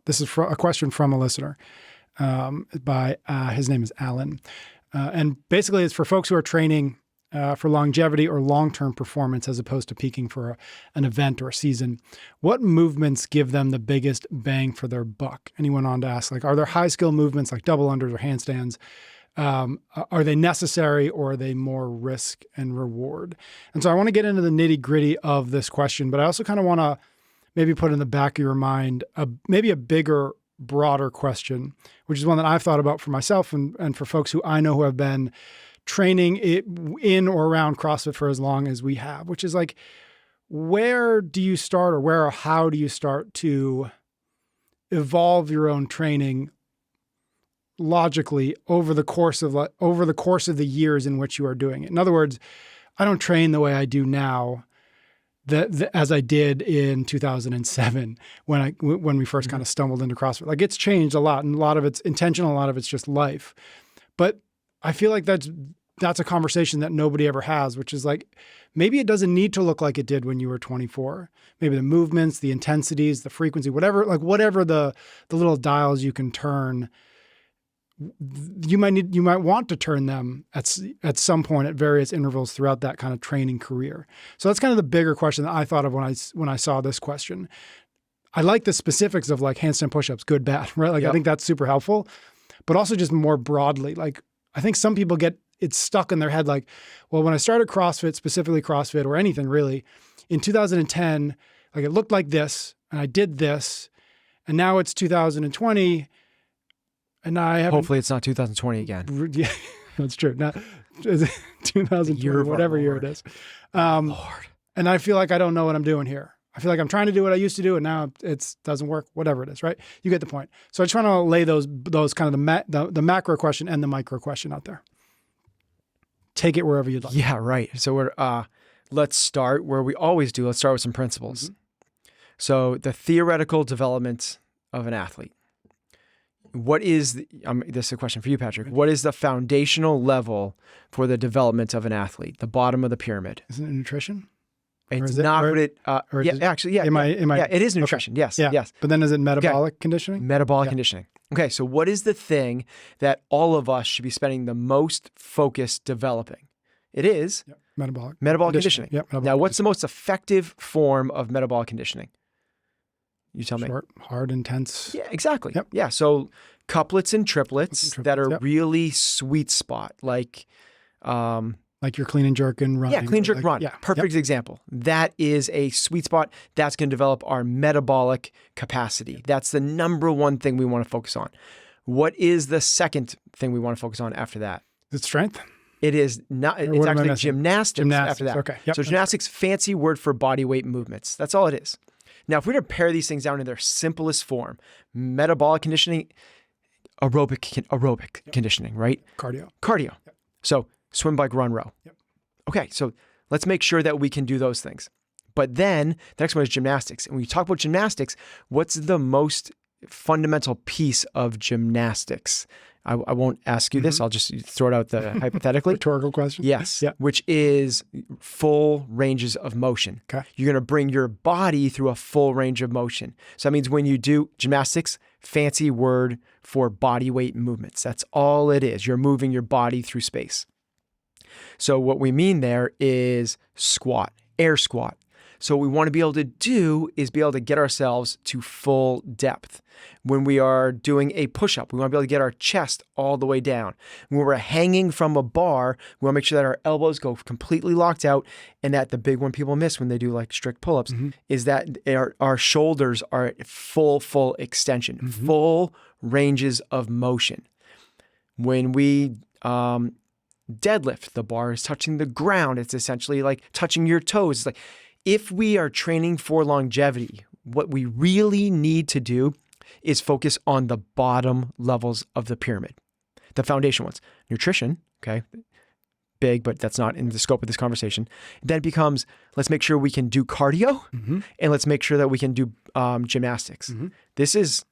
This is a question from a listener by, his name is Alan. And basically it's for folks who are training for longevity or long-term performance as opposed to peaking for an event or a season. What movements give them the biggest bang for their buck? And he went on to ask, like, are there high-skill movements like double unders or handstands? Are they necessary or are they more risk and reward? And so I want to get into the nitty-gritty of this question, but I also kind of want to maybe put in the back of your mind maybe a bigger, broader question, which is one that I've thought about for myself and for folks who I know who have been training in or around CrossFit for as long as we have, which is like, where do you start or where or how do you start to evolve your own training logically over the course of the years in which you are doing it? In other words, I don't train the way I do now as I did in 2007 when we first kind of stumbled into CrossFit. Like, it's changed a lot, and a lot of it's intentional, a lot of it's just life. But I feel like that's a conversation that nobody ever has, which is like, maybe it doesn't need to look like it did when you were 24. Maybe the movements, the intensities, the frequency, whatever the little dials you can turn, you might want to turn them at some point at various intervals throughout that kind of training career. So that's kind of the bigger question that I thought of when I saw this question. I like the specifics of like handstand push-ups, good, bad, right? Like, yep. I think that's super helpful, but also just more broadly, like, I think some people get it stuck in their head. Like, well, when I started CrossFit, specifically CrossFit or anything really, in 2010, like, it looked like this and I did this, and now it's 2020 and I haven't. Hopefully it's not 2020 again. Yeah, that's true. Not 2020, whatever year it is. Lord. And I feel like I don't know what I'm doing here. I feel like I'm trying to do what I used to do and now it doesn't work, whatever it is, right? You get the point. So I just want to lay those kind of the macro question and the micro question out there. Take it wherever you'd like. Yeah, right. So let's start where we always do. Let's start with some principles. Mm-hmm. So the theoretical development of an athlete. What is this is a question for you, Patrick. Okay. What is the foundational level for the development of an athlete? The bottom of the pyramid. Isn't it nutrition? It's not what it, it is nutrition. Okay. Yes. Yeah. Yes. But then is it metabolic conditioning? Metabolic conditioning. Okay. So what is the thing that all of us should be spending the most focus developing? It is metabolic conditioning. Yep, now, what's the most effective form of metabolic conditioning? You tell me. Short, hard, intense. Yeah, exactly. Yep. Yeah. So couplets and triplets that are really sweet spot, like your clean and jerk and run. Yeah, clean jerk run. Yeah. Perfect example. That is a sweet spot. That's going to develop our metabolic capacity. That's the number one thing we want to focus on. What is the second thing we want to focus on after that? Is it strength? It is not. It's actually gymnastics after that. Okay. Yep. So gymnastics, fancy word for body weight movements. That's all it is. Now, if we were to pare these things down in their simplest form, metabolic conditioning, aerobic conditioning, right? Cardio. Yep. So swim, bike, run, row. Yep. Okay, so let's make sure that we can do those things. But then the next one is gymnastics. And when you talk about gymnastics, what's the most fundamental piece of gymnastics? I won't ask you this. I'll just throw it out hypothetically. Rhetorical question. Yes. Yeah. Which is full ranges of motion. Okay. You're going to bring your body through a full range of motion. So that means when you do gymnastics, fancy word for body weight movements. That's all it is. You're moving your body through space. So what we mean there is squat, air squat. So what we want to be able to do is be able to get ourselves to full depth. When we are doing a push-up, we want to be able to get our chest all the way down. When we're hanging from a bar, we want to make sure that our elbows go completely locked out, and that the big one people miss when they do like strict pull-ups is that our shoulders are at full extension, full ranges of motion. When we deadlift, the bar is touching the ground. It's essentially like touching your toes. It's like, if we are training for longevity, what we really need to do is focus on the bottom levels of the pyramid, the foundation ones. Nutrition, okay, big, but that's not in the scope of this conversation. Then it becomes, let's make sure we can do cardio and let's make sure that we can do gymnastics. This is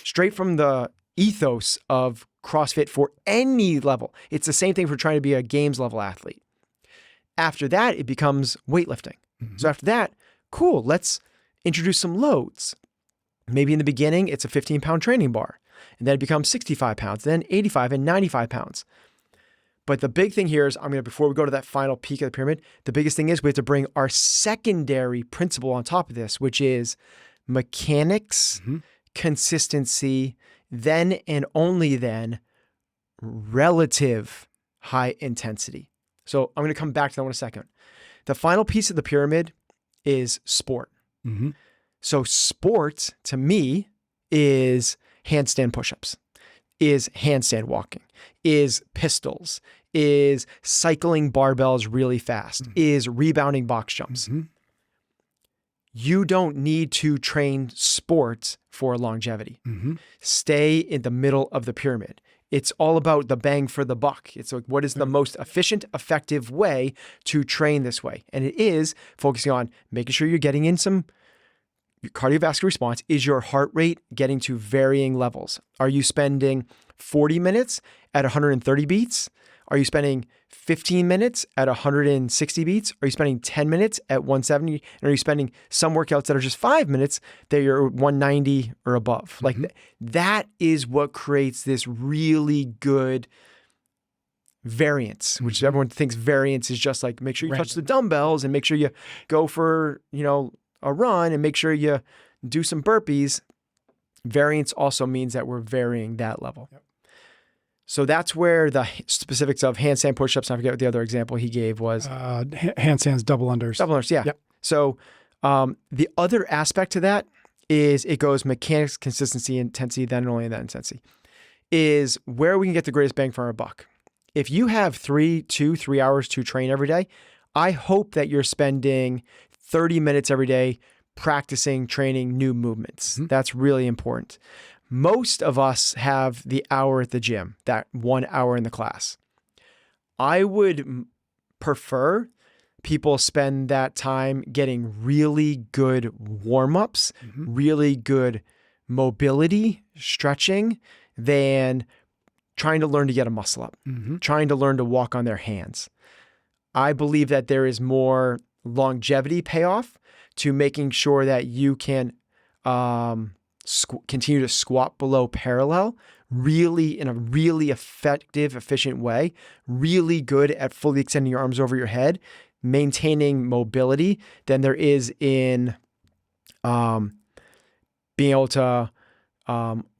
straight from the ethos of CrossFit for any level. It's the same thing for trying to be a games level athlete. After that, it becomes weightlifting. So after that, cool, let's introduce some loads. Maybe in the beginning, it's a 15-pound training bar, and then it becomes 65 pounds, then 85 and 95 pounds. But the big thing here is, before we go to that final peak of the pyramid, the biggest thing is we have to bring our secondary principle on top of this, which is mechanics, consistency, then and only then relative high intensity. So I'm going to come back to that in a second. The final piece of the pyramid is sport. So sport to me is handstand push-ups, is handstand walking, is pistols, is cycling barbells really fast, is rebounding box jumps. You don't need to train sports for longevity. Stay in the middle of the pyramid. It's all about the bang for the buck. It's like, what is the most efficient, effective way to train this way? And it is focusing on making sure you're getting in some cardiovascular response. Is your heart rate getting to varying levels? Are you spending 40 minutes at 130 beats? Are you spending 15 minutes at 160 beats? Are you spending 10 minutes at 170? And are you spending some workouts that are just 5 minutes that you're 190 or above? Like that is what creates this really good variance, which everyone thinks variance is just like, make sure you touch the dumbbells and make sure you go for, a run and make sure you do some burpees. Variance also means that we're varying that level. So that's where the specifics of handstand push-ups, I forget what the other example he gave was. Handstands, double unders. Double unders, yeah. Yep. So the other aspect to that is it goes mechanics, consistency, intensity, then only that intensity, is where we can get the greatest bang for our buck. If you have 3 hours to train every day, I hope that you're spending 30 minutes every day practicing, training new movements. That's really important. Most of us have the hour at the gym, that 1 hour in the class. I would prefer people spend that time getting really good warm-ups, really good mobility, stretching, than trying to learn to get a muscle up, trying to learn to walk on their hands. I believe that there is more longevity payoff to making sure that you can continue to squat below parallel, really in a really effective, efficient way, really good at fully extending your arms over your head, maintaining mobility, than there is in being able to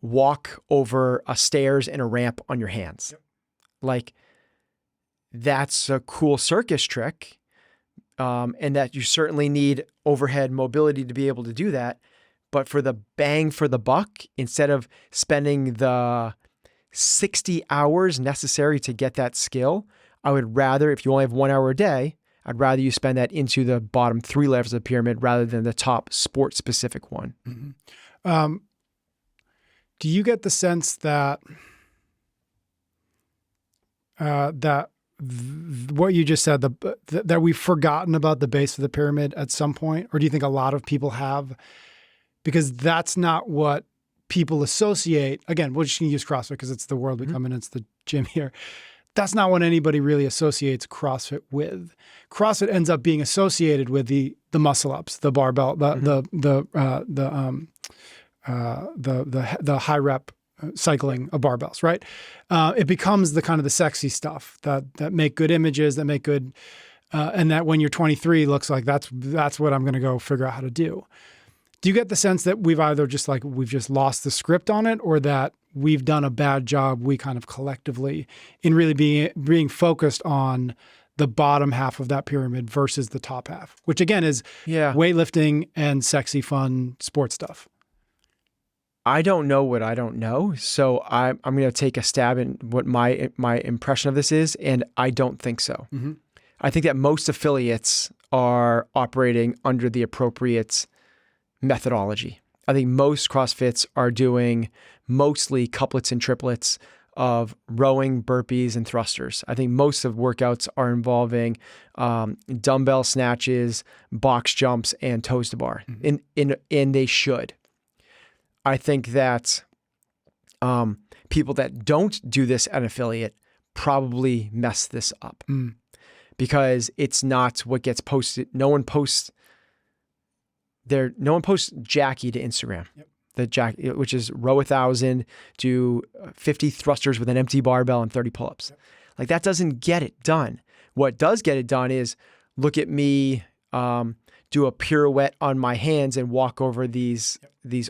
walk over a stairs and a ramp on your hands. Like, that's a cool circus trick, and that you certainly need overhead mobility to be able to do that. But for the bang for the buck, instead of spending the 60 hours necessary to get that skill, I would rather, if you only have 1 hour a day, I'd rather you spend that into the bottom 3 levels of the pyramid rather than the top sport-specific one. Do you get the sense that what you just said, that we've forgotten about the base of the pyramid at some point? Or do you think a lot of people have? Because that's not what people associate. Again, we're just going to use CrossFit because it's the world we come in, it's the gym here. That's not what anybody really associates CrossFit with. CrossFit ends up being associated with the muscle ups, the barbell, the high rep cycling of barbells, right? It becomes the kind of the sexy stuff that make good images, that make good, and that when you're 23 looks like that's what I'm going to go figure out how to do. Do you get the sense that we've either we've just lost the script on it, or that we've done a bad job, we kind of collectively, in really being focused on the bottom half of that pyramid versus the top half, which again is weightlifting and sexy, fun sports stuff? I don't know what I don't know. So I'm going to take a stab in what my impression of this is. And I don't think so. I think that most affiliates are operating under the appropriate methodology. I think most CrossFits are doing mostly couplets and triplets of rowing, burpees, and thrusters. I think most of workouts are involving dumbbell snatches, box jumps, and toes to bar. And they should. I think that people that don't do this at an affiliate probably mess this up because it's not what gets posted. No one posts Jackie to Instagram. which is row 1,000, do 50 thrusters with an empty barbell and 30 pull-ups. Like that doesn't get it done. What does get it done is look at me do a pirouette on my hands and walk over these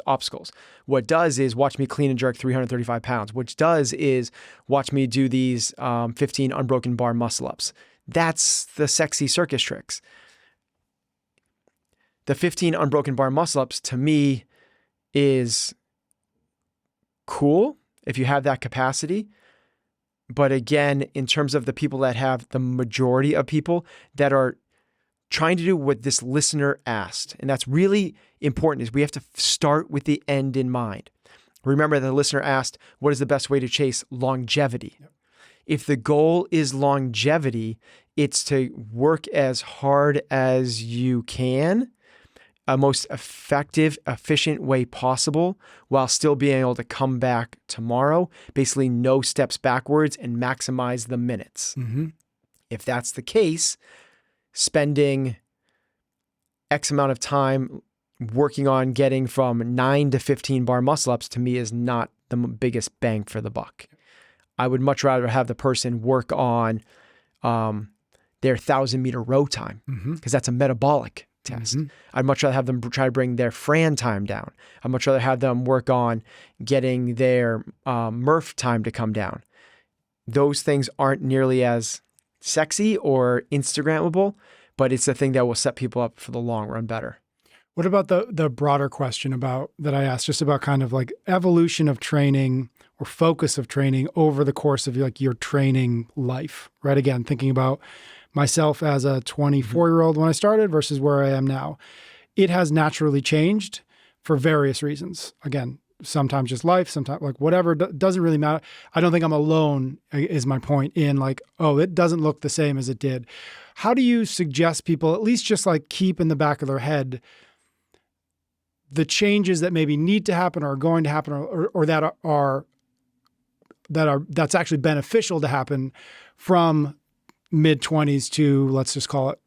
obstacles. What does is watch me clean and jerk 335 pounds. What does is watch me do these 15 unbroken bar muscle ups. That's the sexy circus tricks. The 15 unbroken bar muscle ups to me is cool if you have that capacity. But again, in terms of the people that have the majority of people that are trying to do what this listener asked, and that's really important, is we have to start with the end in mind. Remember, the listener asked, what is the best way to chase longevity? Yep. If the goal is longevity, it's to work as hard as you can, a most effective, efficient way possible, while still being able to come back tomorrow, basically no steps backwards, and maximize the minutes. Mm-hmm. If that's the case, spending X amount of time working on getting from 9 to 15 bar muscle ups to me is not the biggest bang for the buck. I would much rather have the person work on their 1,000-meter row time, because that's a metabolic test. Mm-hmm. I'd much rather have them try to bring their Fran time down. I'd much rather have them work on getting their Murph time to come down. Those things aren't nearly as sexy or Instagrammable, but it's the thing that will set people up for the long run better. What about the broader question about that I asked, just about kind of like evolution of training or focus of training over the course of like your training life, right? Again, thinking about myself as a 24-year-old when I started versus where I am now. It has naturally changed for various reasons. Again, sometimes just life, sometimes like whatever, doesn't really matter. I don't think I'm alone is my point in like, oh, it doesn't look the same as it did. How do you suggest people at least just like keep in the back of their head the changes that maybe need to happen or are going to happen or that's actually beneficial to happen from mid-20s to, let's just call it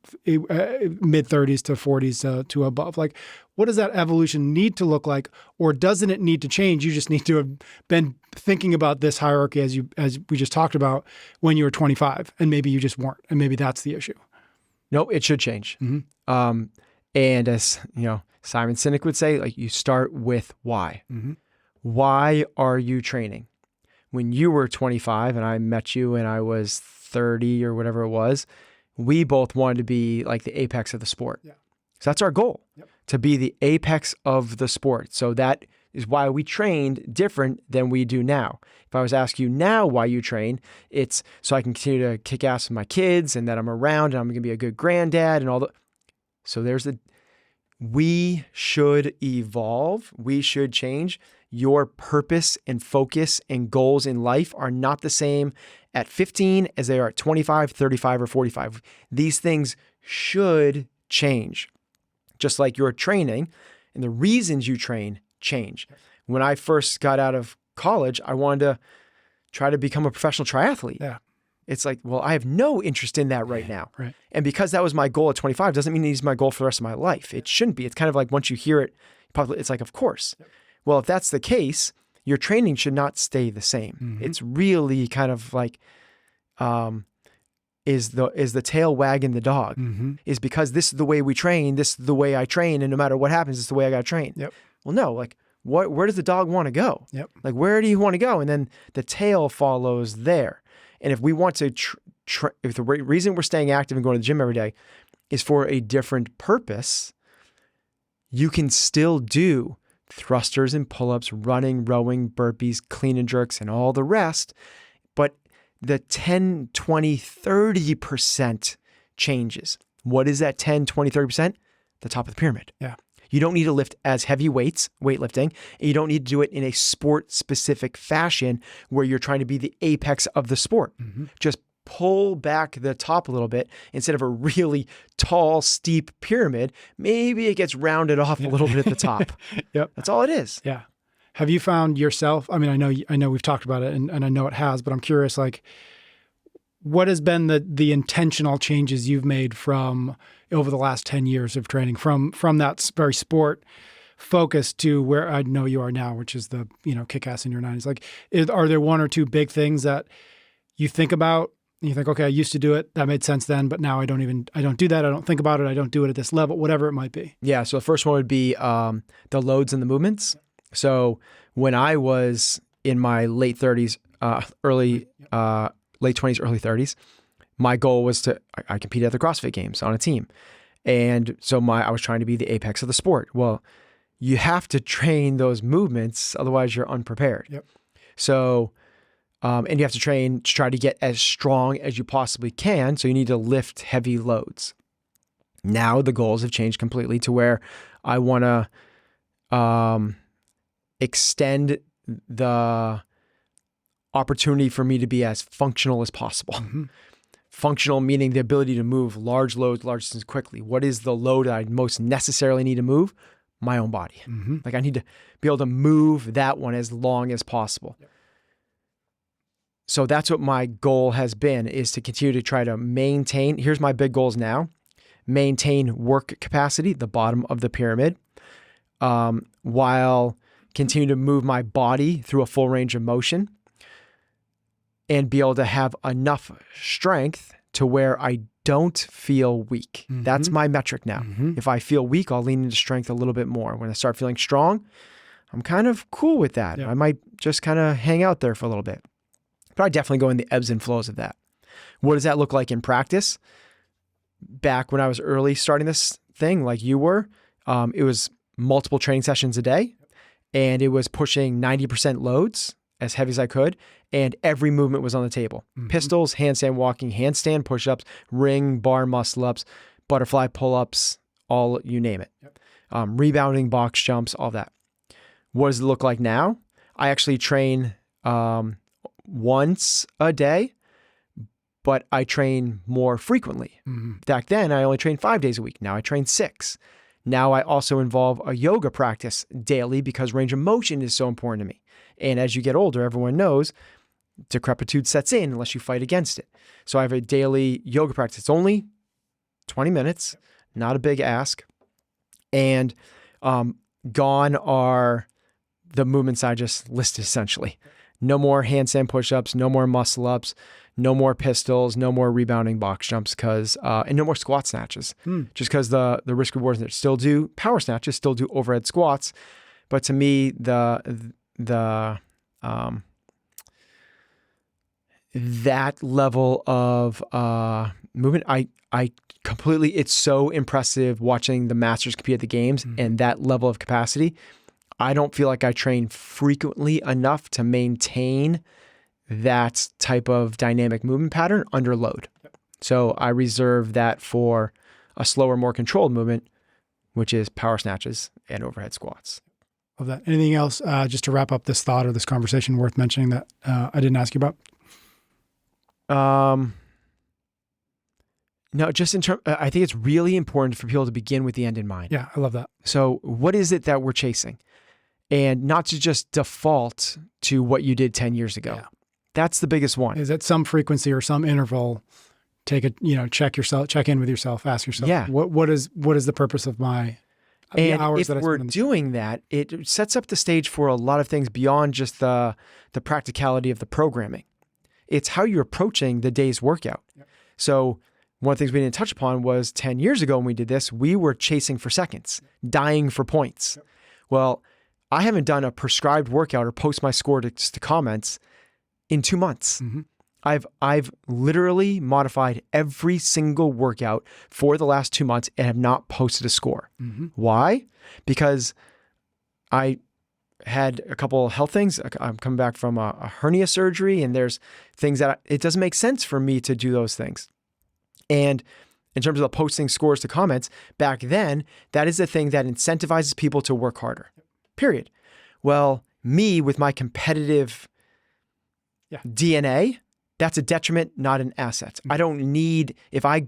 mid-30s to 40s to above? Like, what does that evolution need to look like, or doesn't it need to change? You just need to have been thinking about this hierarchy as we just talked about when you were 25, and maybe you just weren't, and maybe that's the issue. No, it should change. Mm-hmm. And as you know, Simon Sinek would say, like, you start with why. Mm-hmm. Why are you training? When you were 25 and I met you and I was 30 or whatever it was, we both wanted to be like the apex of the sport. Yeah. So that's our goal, yep. To be the apex of the sport. So that is why we trained different than we do now. If I was asking you now why you train, it's so I can continue to kick ass with my kids and that I'm around and I'm going to be a good granddad and all the. So we should evolve. We should change. Your purpose and focus and goals in life are not the same at 15 as they are at 25, 35, or 45. These things should change. Just like your training and the reasons you train change. When I first got out of college, I wanted to try to become a professional triathlete. Yeah. It's like, well, I have no interest in that right now. Right. And because that was my goal at 25, doesn't mean it's my goal for the rest of my life. It shouldn't be. It's kind of like once you hear it, it's like, of course. Yep. Well, if that's the case, your training should not stay the same. Mm-hmm. It's really kind of like, is the tail wagging the dog? Mm-hmm. Is because this is the way we train, this is the way I train, and no matter what happens, it's the way I got to train. Yep. Well, no, like where does the dog want to go? Yep. Like, where do you want to go? And then the tail follows there. And if we want to, if the reason we're staying active and going to the gym every day is for a different purpose, you can still do thrusters and pull-ups, running, rowing, burpees, clean and jerks, and all the rest. But the 10, 20, 30% changes. What is that 10, 20, 30%? The top of the pyramid. Yeah. You don't need to lift as heavy weights, weightlifting, and you don't need to do it in a sport-specific fashion where you're trying to be the apex of the sport. Mm-hmm. Just pull back the top a little bit. Instead of a really tall, steep pyramid, maybe it gets rounded off a little bit at the top. Yep. That's all it is. Yeah. Have you found yourself, I mean, I know we've talked about it and I know it has, but I'm curious, like, what has been the intentional changes you've made from over the last 10 years of training from that very sport focus to where I know you are now, which is the, kick ass in your 90s? Like, are there one or two big things that you think about and you think, okay, I used to do it, that made sense then, but now I don't do that. I don't think about it. I don't do it at this level, whatever it might be. Yeah. So the first one would be the loads and the movements. So when I was in my late 30s, late 20s, early 30s, my goal was I competed at the CrossFit Games on a team. And so I was trying to be the apex of the sport. Well, you have to train those movements, otherwise you're unprepared. Yep. So, and you have to train to try to get as strong as you possibly can. So you need to lift heavy loads. Now the goals have changed completely to where I want to extend the opportunity for me to be as functional as possible. Mm-hmm. Functional meaning the ability to move large loads, large distances quickly. What is the load I most necessarily need to move? My own body. Mm-hmm. Like I need to be able to move that one as long as possible. Yep. So that's what my goal has been, is to continue to try to maintain. Here's my big goals now. Maintain work capacity, the bottom of the pyramid, while continue to move my body through a full range of motion and be able to have enough strength to where I don't feel weak. Mm-hmm. That's my metric now. Mm-hmm. If I feel weak, I'll lean into strength a little bit more. When I start feeling strong, I'm kind of cool with that. Yeah. I might just kind of hang out there for a little bit. But I definitely go in the ebbs and flows of that. What does that look like in practice? Back when I was early starting this thing, like you were, it was multiple training sessions a day, and it was pushing 90% loads as heavy as I could, and every movement was on the table. Mm-hmm. Pistols, handstand walking, handstand push-ups, ring, bar muscle-ups, butterfly pull-ups, all, you name it. Yep. Rebounding, box jumps, all that. What does it look like now? I actually train once a day, but I train more frequently. Mm-hmm. Back then, I only trained 5 days a week. Now I train 6. Now I also involve a yoga practice daily because range of motion is so important to me. And as you get older, everyone knows decrepitude sets in unless you fight against it. So I have a daily yoga practice. It's only 20 minutes, not a big ask. And gone are the movements I just listed essentially. No more handstand push-ups, no more muscle-ups, no more pistols, no more rebounding box jumps, and no more squat snatches. Just because the risk rewards there. Still do power snatches, still do overhead squats, but to me that level of movement, I completely. It's so impressive watching the masters compete at the games and that level of capacity. I don't feel like I train frequently enough to maintain that type of dynamic movement pattern under load. So I reserve that for a slower, more controlled movement, which is power snatches and overhead squats. Love that. Anything else, just to wrap up this thought or this conversation, worth mentioning that I didn't ask you about? No, just in terms, I think it's really important for people to begin with the end in mind. Yeah, I love that. So what is it that we're chasing? And not to just default to what you did 10 years ago. Yeah. That's the biggest one. Is at some frequency or some interval, check in with yourself, ask yourself, Yeah. what is the purpose of the And hours if that I we're spend in the doing that, it sets up the stage for a lot of things beyond just the practicality of the programming. It's how you're approaching the day's workout. Yep. So one of the things we didn't touch upon was 10 years ago when we did this, we were chasing for seconds, dying for points. Yep. Well, I haven't done a prescribed workout or post my score to comments in 2 months. Mm-hmm. I've literally modified every single workout for the last 2 months and have not posted a score. Mm-hmm. Why? Because I had a couple of health things. I'm coming back from a hernia surgery, and there's things that it doesn't make sense for me to do those things. And in terms of the posting scores to comments, back then, that is the thing that incentivizes people to work harder. Period. Well, me with my competitive DNA, that's a detriment, not an asset. I don't need, I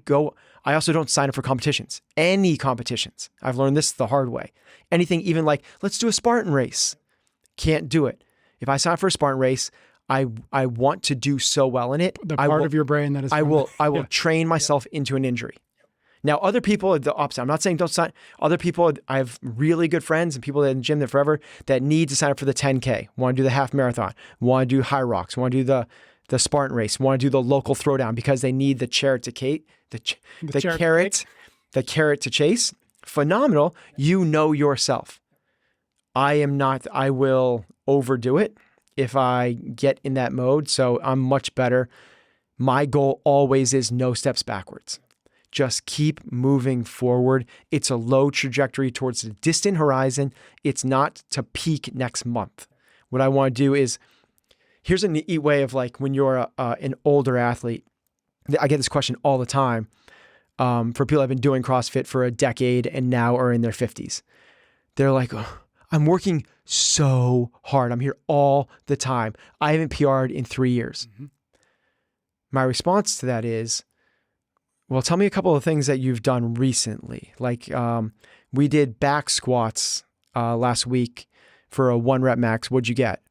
also don't sign up for competitions, any competitions. I've learned this the hard way. Anything even like, let's do a Spartan race. Can't do it. If I sign up for a Spartan race, I want to do so well in it. The part of your brain that is I will train myself into an injury. Now, other people are the opposite. I'm not saying don't sign. Other people, I have really good friends and people that are in the gym there forever that need to sign up for the 10K, want to do the half marathon, want to do high rocks, want to do the Spartan race, want to do the local throwdown because they need the carrot to chase. Phenomenal. You know yourself. I am not. I will overdo it if I get in that mode. So I'm much better. My goal always is no steps backwards. Just keep moving forward. It's a low trajectory towards the distant horizon. It's not to peak next month. What I want to do is, here's a neat way of like when you're an older athlete. I get this question all the time for people that have been doing CrossFit for a decade and now are in their 50s. They're like, oh, I'm working so hard. I'm here all the time. I haven't PR'd in 3 years. Mm-hmm. My response to that is, well, tell me a couple of things that you've done recently. Like we did back squats last week for a 1 rep max. What'd you get?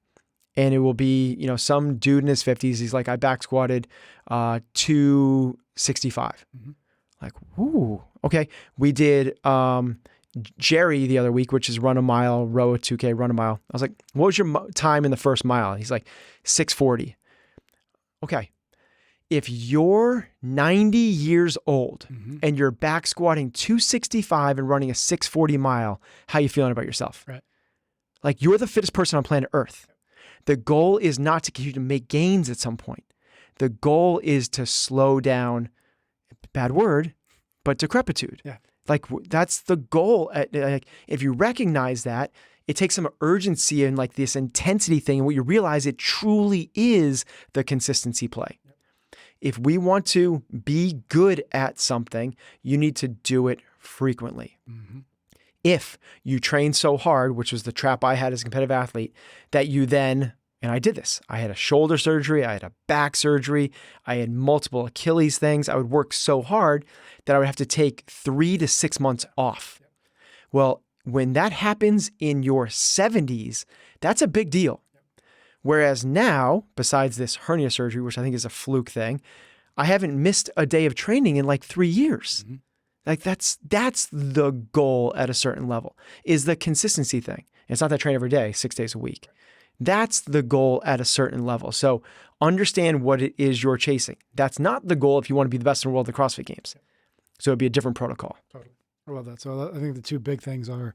And it will be, some dude in his 50s. He's like, I back squatted 265. Mm-hmm. Like, ooh, okay. We did Jerry the other week, which is run a mile, row a 2K, run a mile. I was like, what was your time in the first mile? He's like, 6:40. Okay. If you're 90 years old mm-hmm. and you're back squatting 265 and running a 6:40 mile, how you feeling about yourself? Right. Like you're the fittest person on planet Earth. The goal is not to continue to make gains at some point. The goal is to slow down, bad word, but decrepitude. Yeah. Like that's the goal. Like if you recognize that, it takes some urgency and like this intensity thing. And what you realize, it truly is the consistency play. If we want to be good at something, you need to do it frequently. Mm-hmm. If you train so hard, which was the trap I had as a competitive athlete, that you then, and I did this, I had a shoulder surgery, I had a back surgery, I had multiple Achilles things. I would work so hard that I would have to take 3 to 6 months off. Well, when that happens in your 70s, that's a big deal. Whereas now, besides this hernia surgery, which I think is a fluke thing, I haven't missed a day of training in like 3 years. Mm-hmm. Like that's the goal at a certain level, is the consistency thing. It's not that I train every day, 6 days a week. That's the goal at a certain level. So understand what it is you're chasing. That's not the goal if you want to be the best in the world at the CrossFit Games. So it'd be a different protocol. Totally. I love that. So I think the two big things are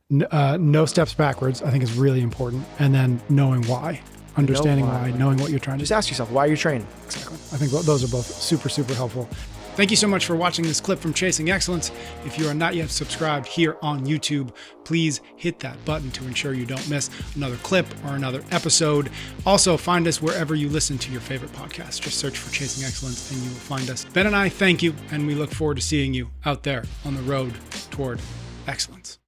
no steps backwards, I think is really important. And then knowing why, understanding why, knowing what you're trying to do. Just ask yourself, why are you training? Exactly. I think those are both super, super helpful. Thank you so much for watching this clip from Chasing Excellence. If you are not yet subscribed here on YouTube, please hit that button to ensure you don't miss another clip or another episode. Also, find us wherever you listen to your favorite podcast. Just search for Chasing Excellence and you will find us. Ben and I thank you, and we look forward to seeing you out there on the road toward excellence.